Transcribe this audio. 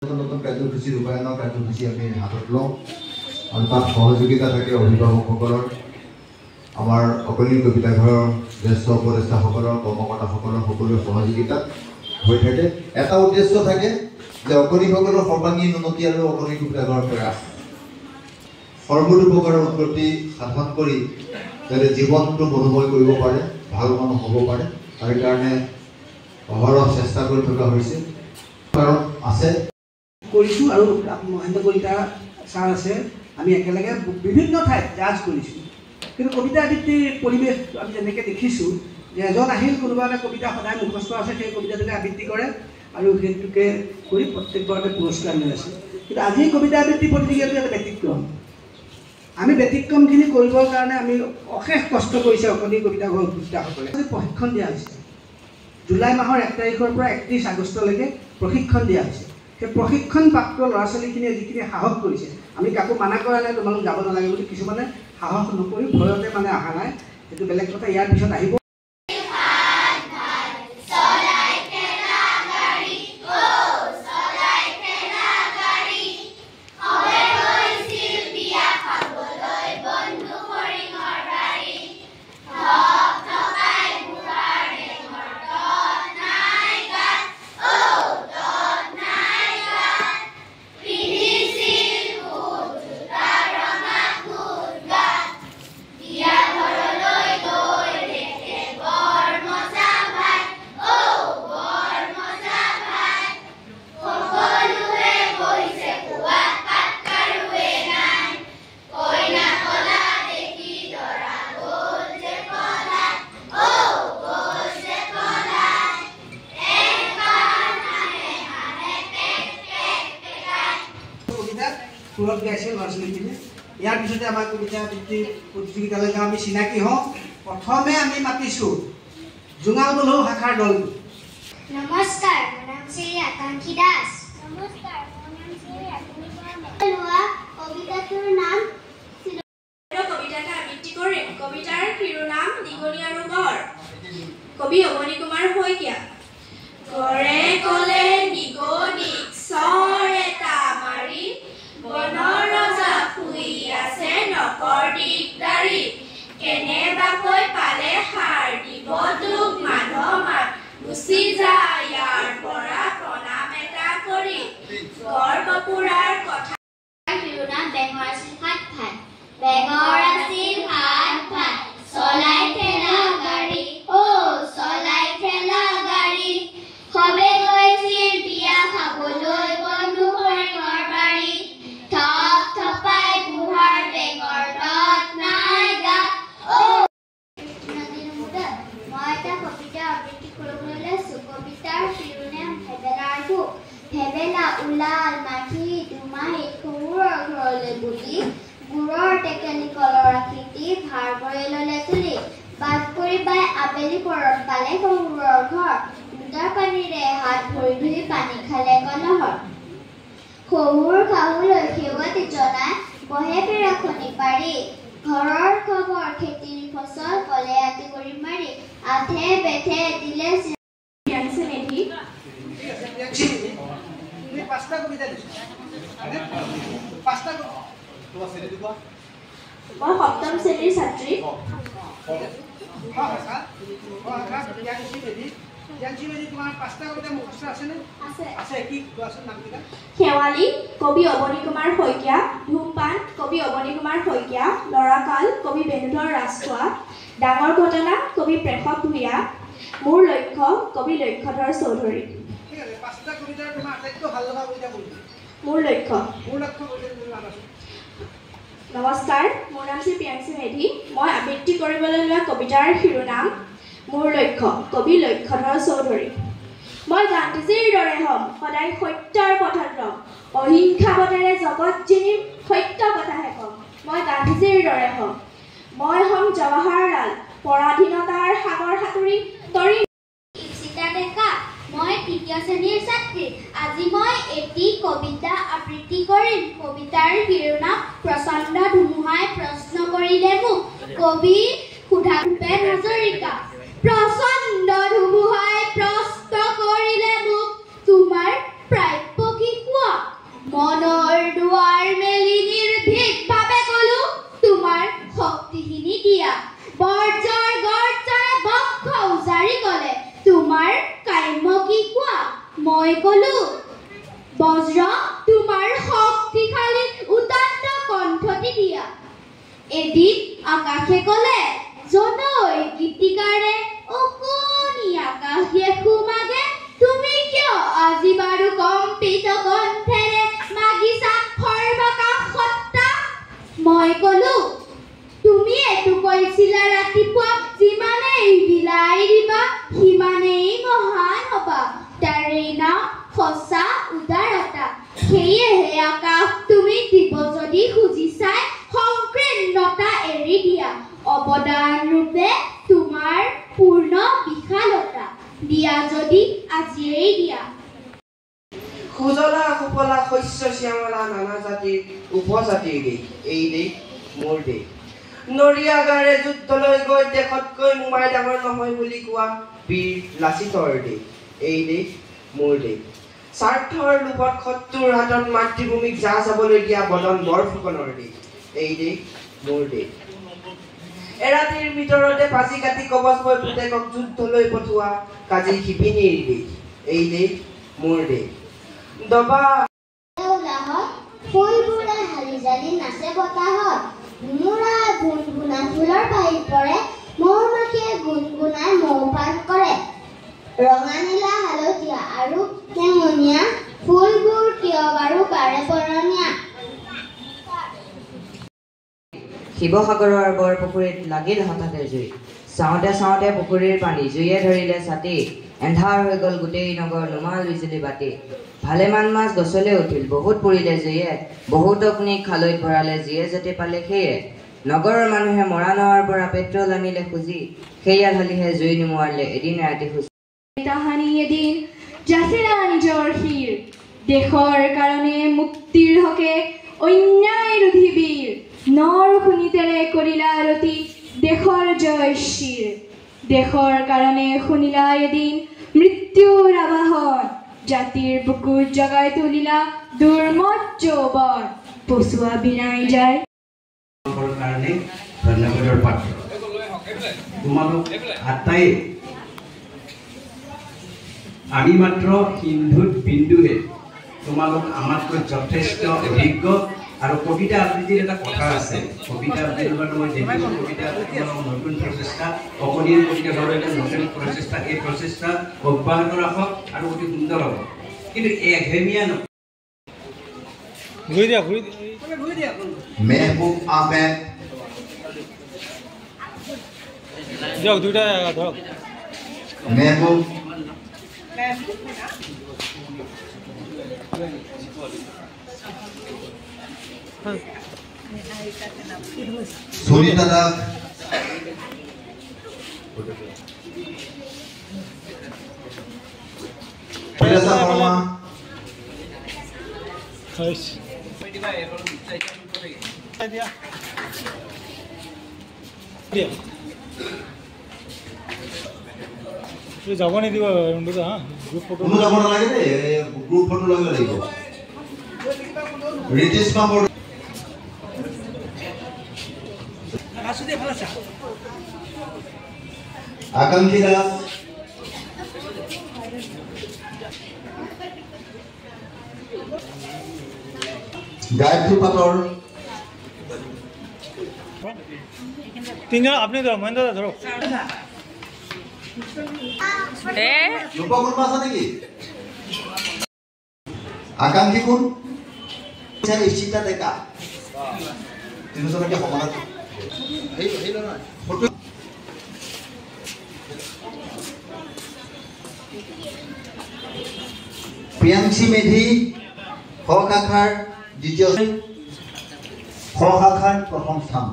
নতুন কাৰ্যসূচী ৰূপায়ণৰ কাৰ্যসূচী আমি হাতত লওঁ আৰু তাত সহযোগিতা থাকে অভিভাৱকসকলৰ, আমাৰ অকণি কবিতাঘৰৰ জ্যেষ্ঠ উপদেষ্টাসকলৰ, কৰ্মকৰ্তাসকলৰ সকলোৰে সহযোগিতাত হৈ থাকে। এটা উদ্দেশ্য থাকে যে অকণিসকলৰ সৰ্বাংগীন উন্নতি আৰু অকণি কবিতাঘৰৰ প্ৰয়াস সৰ্বতোপ্ৰকাৰৰ উন্নতি সাধন কৰি যাতে জীৱনটো মনোময় কৰিব পাৰে, ভাল মানুহ হ'ব পাৰে, তাৰ কাৰণে অহৰহ চেষ্টা কৰি থকা হৈছে। কাৰণ আছে কৰিছোঁ আৰু মহেন্দ্ৰ কলিতা ছাৰ আছে, আমি একেলগে বিভিন্ন ঠাইত জাজ কৰিছোঁ। কিন্তু কবিতা আবৃত্তিৰ পৰিৱেশ আমি যেনেকৈ দেখিছোঁ যে এজন আহিল, কোনোবা এটা কবিতা সদায় মুখস্থ আছে, সেই কবিতাটোকে আবৃত্তি কৰে আৰু সেইটোকে কৰি প্ৰত্যেকবাৰতে পুৰস্কাৰ লৈ আছে। কিন্তু আজি কবিতা আবৃত্তি প্ৰতিযোগিতাটো এটা ব্যতিক্ৰম। আমি ব্যতিক্ৰমখিনি কৰিবৰ কাৰণে আমি অশেষ কষ্ট কৰিছে অকণি কবিতাঘৰৰ উদ্যোক্তাসকলে। প্ৰশিক্ষণ দিয়া হৈছে। জুলাই মাহৰ 1 তাৰিখৰ পৰা 31 আগষ্টলৈকে প্ৰশিক্ষণ দিয়া হৈছে। সেই প্ৰশিক্ষণপ্ৰাপ্ত ল'ৰা ছোৱালীখিনিয়ে যিখিনি সাহস কৰিছে, আমি কাকো মানা কৰা নাই তোমালোক যাব নালাগে বুলি, কিছুমানে সাহস নকৰি ভয়তে অহা নাই, সেইটো বেলেগ কথা। ইয়াৰ পিছত আহিব সুৰত গাইছে ল'ৰা ছোৱালীখিনিয়ে। ইয়াৰ পিছতে আমাৰ কবিতা আবৃত্তি প্ৰতিযোগিতালৈকে আমি চিনাকি হওঁ। প্ৰথমে আমি মাতিছোঁ জোঙাল বলৌ শাখাৰ দলটো। নমস্কাৰ, মোৰ নাম শ্ৰী আকাংক্ষী দাস। নমস্কাৰ, মোৰ নাম শ্ৰী ৰাতুল বৰা। কবিতাটোৰ নাম কবিতাটা আবৃত্তি কৰিম। কবিতাৰ শিৰোনাম দীঘলী আৰু গড়। কবি অৱনী কুমাৰ শইকীয়া। গড়ে ক'লে নিগনিক চৰ এটা মাৰি, বনৰ ৰজা শুই আছে নকৰ দিগদাৰি, কেনেবাকৈ পালে সাৰ দিব তোক মাধ মাত, গুচি যায় ইয়াৰ পৰা প্ৰণাম এটা কৰি। গড় কপুৰাৰ কথা শিৰোনাম বেঙৰ আছিল হাত ভাত। বেঙৰ আছিল হাত ভাত, চলাই ঠেলা গাড়ী, চলাই ঠেলা গাড়ী, সবে গৈছিল বিয়া খাবলৈ বন্ধু হৰিঙৰ বাৰী, থপ থপাই বুঢ়াৰ বেঙৰ তত নাই গাত। মই এটা কবিতা আবৃত্তি কৰিবলৈ লৈছোঁ। কবিতাৰ শিৰোনাম ভেবেলাৰ ভোক। ভেবেলা ওলাল মাখি দুমাহীত শহুৰৰ ঘৰলৈ বুলি, গুড়ৰ টেকেলি কলৰ আকৃতি ভাৰ কৰি ল'লে তুলি, বাট কৰি বাই আবেলি পৰত পালে শহুৰৰ ঘৰ, দুটা পানীৰে হাত ভৰি ধুই পানী খালে কলহৰ। শহুৰ শাহুলৈ সেৱতী জনাই বহে পেৰাখনি পাৰি, ঘৰৰ খবৰ খেতিৰ ফচল কলে আতি কৰি মাৰি, আধে বেঠে দিলে প্ৰিয়াংশী মেধি। পাঁচটা কবিতা দিছোঁ। মই সপ্তম শ্ৰেণীৰ ছাত্ৰী। তোমাৰ 5টা কবিতা মুখস্থ আছেনে? আছে। কি কোৱাচোন নামকেইটা? শেৱালি কবি অৱনী কুমাৰ শইকীয়া। ধূমপান কবি অৱনী কুমাৰ শইকীয়া। লৰাকাল কবি বেণুধৰ ৰাজখোৱা। ডাঙৰ ঘটনা কবি প্ৰেষক ভূঞা। মোৰ লক্ষ্য কবি লক্ষ্যধৰ চৌধুৰী। ঠিক আছে, 5টা কবিতাৰ তোমাৰ আটাইতকৈ ভাল লগা কবিতা কোনটো? মোৰ লক্ষ্য। মোৰ লক্ষ্য কবিতাটো জনাবাচোন। নমস্কাৰ, মোৰ নাম শ্ৰী প্ৰিয়াংশী মেধি। মই আবৃত্তি কৰিবলৈ লোৱা কবিতাৰ শিৰোনাম মোৰ লক্ষ্য কবি লক্ষ্যধৰ চৌধুৰী। মই গান্ধীজীৰ দৰে হ'ম, সদায় সত্যৰ পথত ৰম, অহিংসাবতেৰে জগত জিনিম, সত্য কথাহে ক'ম। মই গান্ধীজীৰ দৰে হ'ম, মই হ'ম জৱাহৰলাল, পৰাধীনতাৰ সাগৰ সাঁতুৰি তৰিম। ইপ্সিতা ডেকা, মই 3য় শ্ৰেণীৰ ছাত্ৰী। আজি মই এটি কবিতা আবৃত্তি কৰিম। কবিতাৰ শিৰোনাম প্ৰচণ্ড ধুমুহাই প্ৰশ্ন কৰিলে মোক। কবি সুধা ভূপেন হাজৰিকা। প্ৰচণ্ড ধুমুহাই প্ৰশ্ন কৰিলে মোক, তোমাৰ প্ৰাপ্য কি কোৱা? বজ্ৰ তোমাৰ শক্তিশালী উদাত্ত কণ্ঠটি দিয়া। এদিন আকাশে ক'লে জনৈ গীতিকাৰে অকণি আকাশ দেখো মাগে তুমি কিয় আজি বাৰু কম্পিত কণ্ঠেৰে মাগিছা সৰ্বাকাশ সত্তা। মই ক'লো তুমি এইটো কৈছিলা ৰাতিপুৱা যিমানেই বিলাই দিবা সিমানেই মহান হবা। তাৰেই নাম সঁচা উদাৰতা। সেয়েহে আকাশ তুমি দিব যদি খুজিছাই সংকীৰ্ণতা এৰি দিয়া। অৱদান ৰূপে তোমাৰ পূৰ্ণ বিশালতা দিয়া যদি আজিয়েই দিয়া। সুজলা সুফলা শস্য শ্যামলা নানা জাতিৰ উপজাতিৰ দেশ এই দেশ মোৰ দেশ। নৰিয়াগাৰে যুদ্ধলৈ গৈ দেশতকৈ মোমাই ডাঙৰ নহয় বুলি কোৱা বীৰ লাচিতৰ দেশ এই দেশ মোৰ দেশ। স্বাৰ্থৰ লোভত শত্ৰুৰ হাতত মাতৃভূমিক যা যাবলৈ দিয়া বদন বৰফুকনৰ দেশ এই দেশ মোৰ দেশ। এৰাতিৰ ভিতৰতে পাজি কাটি কবচ হৈ পুতেকক যুদ্ধলৈ পঠোৱা কাজী শিপিনীৰ দেশ এই দেশ মোৰ দেশ। দবা ফুলবোৰে হালি জালি নাচে বতাহত ধুমুৰা গুণগুণা ফুলৰ বাহিৰ পৰে মৌ মাখিয়ে গুণগুণাই মৌপান কৰে। ৰঙা নীলা হালধীয়া আৰু টেঙনীয়া ফুলবোৰ কিয় বাৰু বাৰে বৰণীয়া। শিৱসাগৰৰ বৰপুখুৰীত লাগিল হঠাতে জুই। চাওঁতে চাওঁতে পুখুৰীৰ পানী জুয়ে ধৰিলে ছাতি। এন্ধাৰ হৈ গ'ল গোটেই নগৰ নুমাল বিজুলী বাতি। ভালেমান মাছ গছলৈ উঠিল বহুত পৰিলে জুয়ে। বহুত অগ্নিক খালৈত ভৰালে যিয়ে য'তে পালে সেয়ে। নগৰৰ মানুহে মৰা নৱাৰ পৰা পেট্ৰল আনিলে খুজি। সেয়া ঢালিহে জুই নুমুৱালে এদিন ৰাতি খুজি। তাহানি এদিন যাচিলা নিজৰ শিৰ দেশৰ কাৰণে মুক্তিৰ হকে অন্যায় ৰোধী বীৰ। নৰ শুনিতেৰে কৰিলা আৰতি দেশৰ জয় শিৰ। দেশৰ কাৰণে শুনিলা এদিন মৃত্যুৰ আবাহন। জাতিৰ বুকুত জগাই তুলিলা দুৰ্মত যৌৱন। পচুৱা বিনাই যায় কাৰণে ধন্যবাদৰ পাত্ৰ। তোমালোক আটাই আমি মাত্ৰ সিন্ধুত বিন্দুহে। তোমালোক আমাতকৈ যথেষ্ট অভিজ্ঞ। আৰু কবিতা আবৃত্তিৰ এটা কথা আছে। কবিতা আবৃত্তিৰ বাবে মই দেখিছোঁ কবিতা নতুন প্ৰচেষ্টা অকণিৰ কবিতা ঘৰৰ এটা নতুন প্ৰচেষ্টা। এই প্ৰচেষ্টা অব্যাহত ৰাখক আৰু অতি সুন্দৰ হ'ব কিন্তু এঘেমীয়া নহয়। মেহবুব আহমেদ মেহবুব সুনিতা দাস বিলাসা শৰ্মা যাব নিদিব কোনো যাব নালাগে দেই গ্ৰুপ ফটো লৈ লাগিব। ৰিটিশ মামৰ আকাংক্ষী দাস গায়ত্ৰী পাটৰ তিনজন আপনি ধৰো মহেন্দ্ৰ দা ধৰো কোনোবা আছে নেকি? আকাংক্ষী কোন? ইচিতা ডেকা তিনিজনকে সমানত প্ৰিয়াংশী মেধি খ শাখাৰ দ্বিতীয় খ শাখাৰ প্ৰথম স্থান।